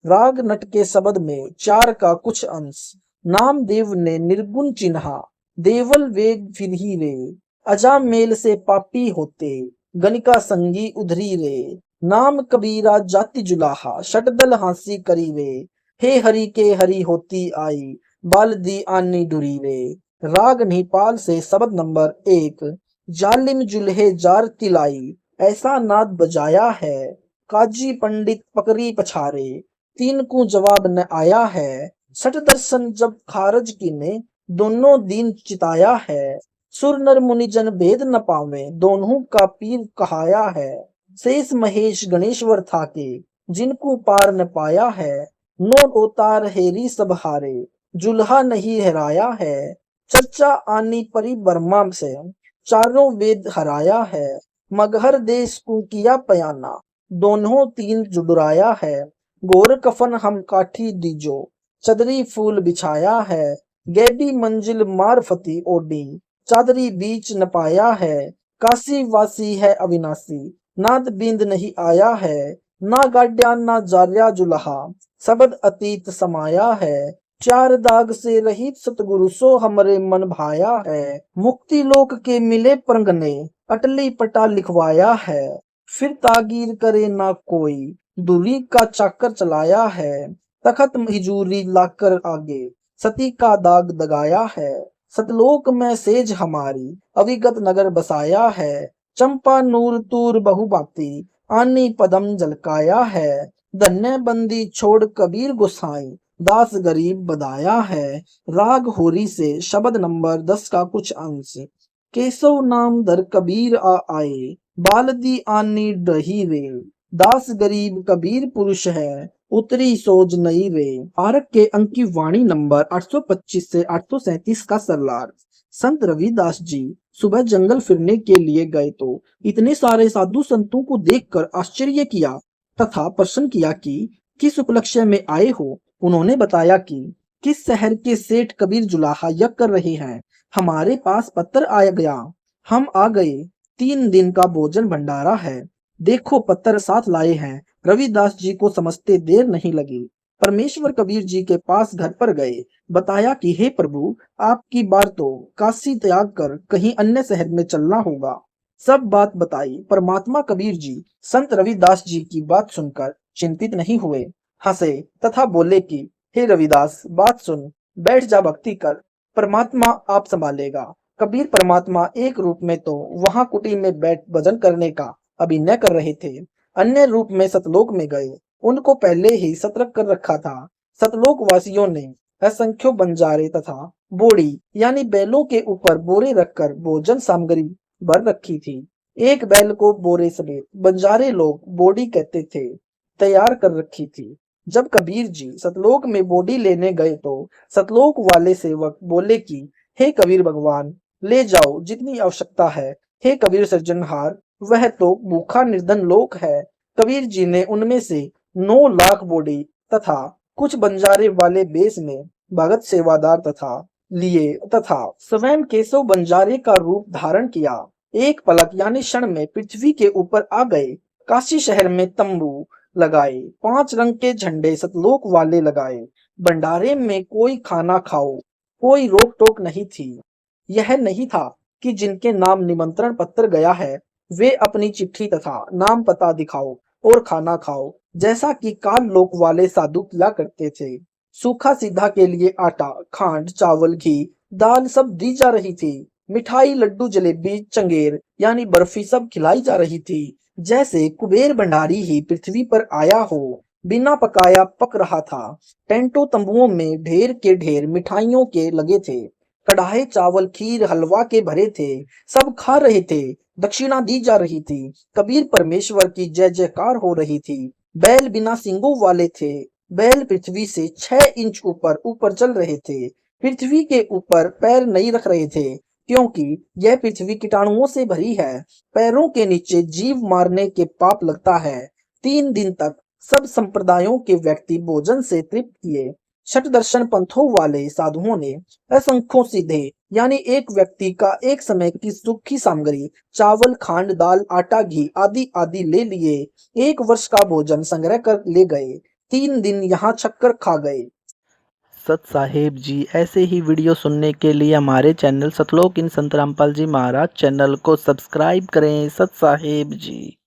राग नट के शब्द में 4 का कुछ अंश। नामदेव ने निर्गुण चिन्हा, देवल वेग फिर ही रे, अजा मेल से पापी होते, गणिका संगी उधरी रे, नाम कबीरा जाति जुलाहा, षटदल हांसी करी रे, हे हरि के हरि होती आई, बाल दी आनी डुरी रे। राग निपाल से शब्द नंबर 1। जालिम जुल्हे जार तिलाई, ऐसा नाद बजाया है, काजी पंडित पकड़ी पछारे, 3 को जवाब न आया है, छठ दर्शन जब खारज कीने, दोनों दीन चिताया है, सुर नर मुनिजन भेद न पावे, दोनों का पीर कहाया है, शेष महेश गणेश्वर था के, जिनको पार न पाया है, 9 अवतार हेरी सब हारे, जुल्हा नहीं हराया है, चर्चा आनी परी बर्मा से, चारों वेद हराया है, मगहर देश को किया पयाना, दोनों तीन जुडराया है, गोर कफन हम काठी दीजो, चदरी फूल बिछाया है, गैबी मंजिल मारफती ओडी, चादरी बीच न पाया है, काशी वासी है अविनाशी, नाद बिंद नहीं आया है, ना गाड्या ना जार्या जुलहा, सबद अतीत समाया है, 4 दाग से रहित सतगुरु सो हमरे मन भाया है, मुक्ति लोक के मिले प्रंगने, अटली पटा लिखवाया है, फिर तागीर करे ना कोई, दूरी का चाकर चलाया है, तखत हिजूरी लाकर आगे, सती का दाग दगाया है, सतलोक में सेज हमारी, अविगत नगर बसाया है, चंपा नूर तूर बहुबाती, आनी पदम झलकाया है, धन्य बंदी छोड़ कबीर गोसाई, दास गरीब बदाया है। राग होरी से शब्द नंबर 10 का कुछ अंश। केशव नाम दर कबीर आ आए, बालदी आनी डही रे, दास गरीब कबीर पुरुष है, उतरी सोज नई रे। आरक के अंक की वाणी नंबर 825 से 837 का सरलार। संत रविदास जी सुबह जंगल फिरने के लिए गए तो इतने सारे साधु संतों को देखकर आश्चर्य किया तथा प्रश्न किया कि किस उपलक्ष्य में आए हो। उन्होंने बताया कि किस शहर के सेठ कबीर जुलाहा यज्ञ कर रहे हैं, हमारे पास पत्र आया गया, हम आ गए, 3 दिन का भोजन भंडारा है, देखो पत्र साथ लाए हैं। रविदास जी को समझते देर नहीं लगी। परमेश्वर कबीर जी के पास घर पर गए, बताया कि हे प्रभु, आपकी बार तो काशी त्याग कर कहीं अन्य शहर में चलना होगा। सब बात बताई। परमात्मा कबीर जी संत रविदास जी की बात सुनकर चिंतित नहीं हुए, हंसे तथा बोले कि हे रविदास, बात सुन, बैठ जा, भक्ति कर, परमात्मा आप संभालेगा। कबीर परमात्मा एक रूप में तो वहां कुटी में बैठ भजन करने का अभिनय कर रहे थे, अन्य रूप में सतलोक में गए। उनको पहले ही सतर्क कर रखा था। सतलोक वासियों ने असंख्यों बंजारे तथा बोड़ी यानी बैलों के ऊपर बोरे रखकर भोजन सामग्री भर रखी थी। एक बैल को बोरे समेत बंजारे लोग बोड़ी कहते थे, तैयार कर रखी थी। जब कबीर जी सतलोक में बोड़ी लेने गए तो सतलोक वाले सेवक बोले कि हे कबीर भगवान, ले जाओ जितनी आवश्यकता है। हे कबीर सृजनहार, वह तो भूखा निर्धन लोक है। कबीर जी ने उनमें से 9 लाख बोड़ी तथा कुछ बंजारे वाले बेस में भगत सेवादार तथा लिए तथा स्वयं केशव बंजारे का रूप धारण किया। एक पलक यानी क्षण में पृथ्वी के ऊपर आ गए। काशी शहर में तंबू लगाए, 5 रंग के झंडे सतलोक वाले लगाए। भंडारे में कोई खाना खाओ, कोई रोक टोक नहीं थी। यह नहीं था कि जिनके नाम निमंत्रण पत्र गया है वे अपनी चिट्ठी तथा नाम पता दिखाओ और खाना खाओ, जैसा कि काल लोक वाले साधु किया करते थे। सूखा सीधा के लिए आटा, खांड, चावल, घी, दाल सब दी जा रही थी। मिठाई, लड्डू, जलेबी, चंगेर यानी बर्फी सब खिलाई जा रही थी। जैसे कुबेर भंडारी ही पृथ्वी पर आया हो, बिना पकाया पक रहा था। टेंटों तंबुओं में ढेर के ढेर मिठाइयों के लगे थे। कढ़ाई, चावल, खीर, हलवा के भरे थे। सब खा रहे थे। दक्षिणा दी जा रही थी। कबीर परमेश्वर की जय जयकार हो रही थी। बैल बिना सींगों वाले थे। बैल पृथ्वी से 6 इंच ऊपर ऊपर चल रहे थे। पृथ्वी के ऊपर पैर नहीं रख रहे थे, क्योंकि यह पृथ्वी कीटाणुओं से भरी है। पैरों के नीचे जीव मारने के पाप लगता है। 3 दिन तक सब संप्रदायों के व्यक्ति भोजन से तृप्त किए। छठ दर्शन पंथों वाले साधुओं ने असंख्यों सीधे यानी एक व्यक्ति का एक समय की सूखी सामग्री चावल, खांड, दाल, आटा, घी आदि आदि ले लिए। 1 वर्ष का भोजन संग्रह कर ले गए। 3 दिन यहाँ छक्कर खा गए। सत साहेब जी, ऐसे ही वीडियो सुनने के लिए हमारे चैनल सतलोक इन संत रामपाल जी महाराज चैनल को सब्सक्राइब करें। सत साहेब जी।